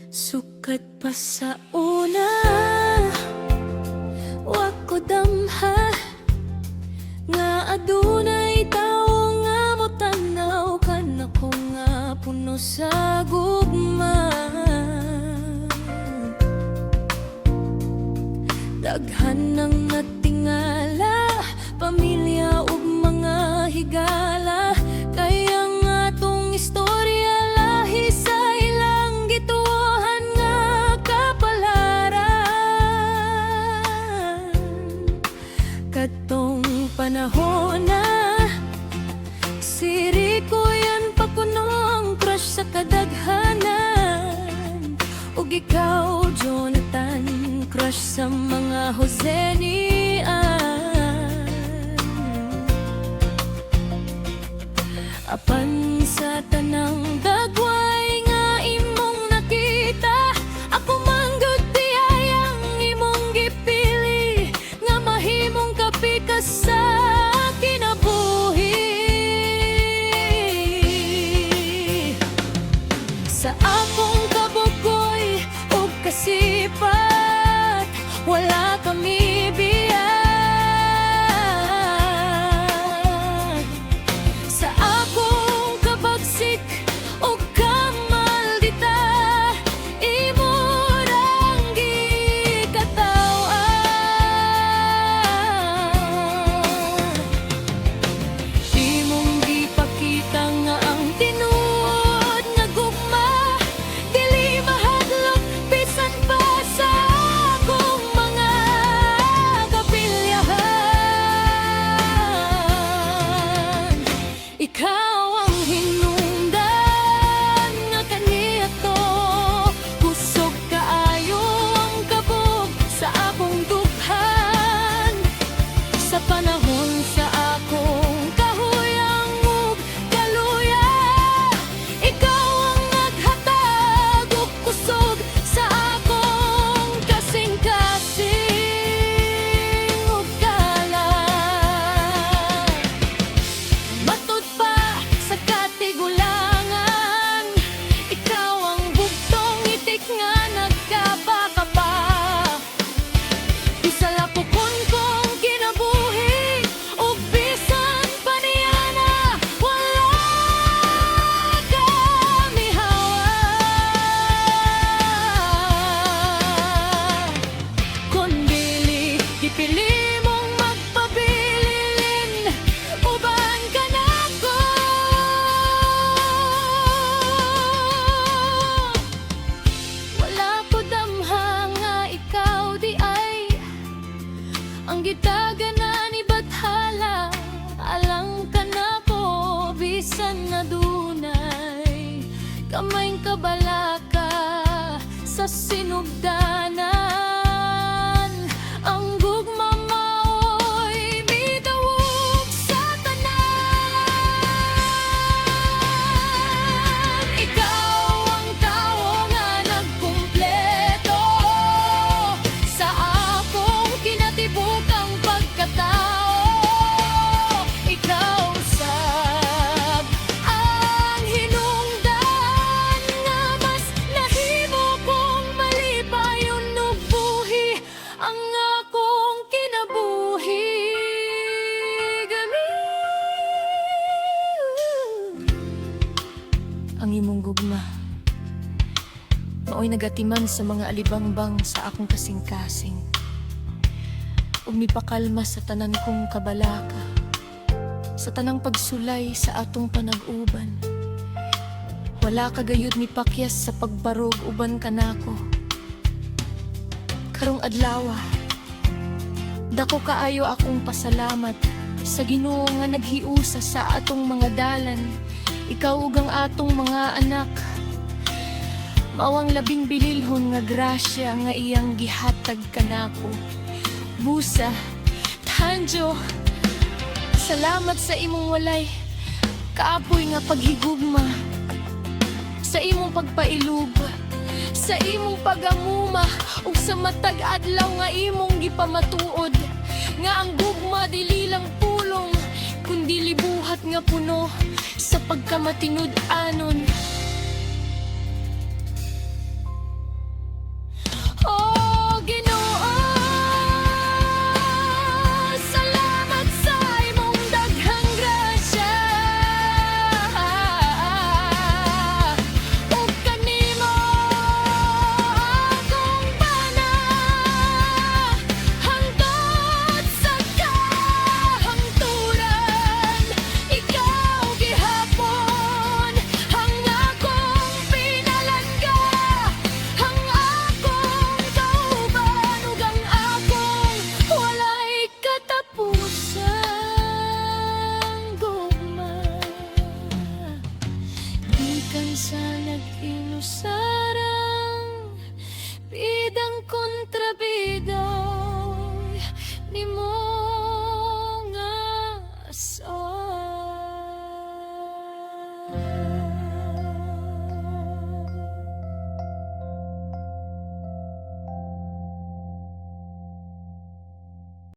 Sukat pa sa una, wa ko damha nga adunay tawo nga motanaw kanako nga puno sa gugma. Daghan nang natingala, pamilya ug mga higala, kaya nga tong istorya lahi sa ilang gituohan nga kapalaran. Katong panahon na si Rico yan pakunong crush sa kadaghanan, ug ikaw Jonathan crush sa mga Josenian. Apan sa tanang dagway nga imong nakita, ako manggod tiyayang imong gipili nga mahimong kapikas sa kinabuhi. Sa akong kabugoy ug kasipat, wala kami biyag. Sa akong kabagsik o kamaldita, imo rang gikatawan. Imong gipakita nga ang tinuod nga gugma, dili mahadlok bisan pa sa akong mga kapilyahan. Ikaw ang hinungdan nga kaniadto, kusog kaayo ang kabog sa akong dughan. Sa panahon sa akong kahuyang ug kaluya, ikaw ang naghatag og kusog sa akong kasing-kasing ug kalan. Matud pa sa katigulangan, ikaw ang bugtong itik nga nagkabaka pa. Bisa lapukon kong kinabuhi ug bisan pa niya na wala kami hawa. Kung dili gipili mong magpabilin, uban ka nako. Wala ko damha nga ikaw di ay ang gitaganan ni Bathala. Alang ka nako bisan na dunay kamayng kabalaka sa sinugdanan. Ang gugma mao'y midawog sa tanan. Ikaw ang tawo nga nagkumpleto sa akong kinatibukang pagkatao. Ikaw sab ang hinungdan nga mas nahimo kong malipayon ug buhi ang akong kinabuhi. Gani ang imong gugma mao'y nagatiman sa mga alibangbang sa akong kasing-kasing, ug mipakalma sa tanan kong kabalaka, sa tanang pagsulay sa atong panag-uban. Wala ka gayud mipakyas sa pagbarog uban kanako. Karong adlawa, dako kaayo akong pasalamat sa Ginoo nga naghiusa sa atong mga dalan, ikaw ug ang atong mga anak. Mawang labing bililhon nga grasya nga iyang gihatag kanako. Busa, Tanjo, salamat sa imong walay kaapoy nga paghigugma, sa imong pagpailog, sa imong pagamuma, ug sa matag adlaw nga imong gipamatuod, nga ang gugma dili lang pulong kundi libuhat nga puno sa pagkamatinud-anon. sa nag-ilusay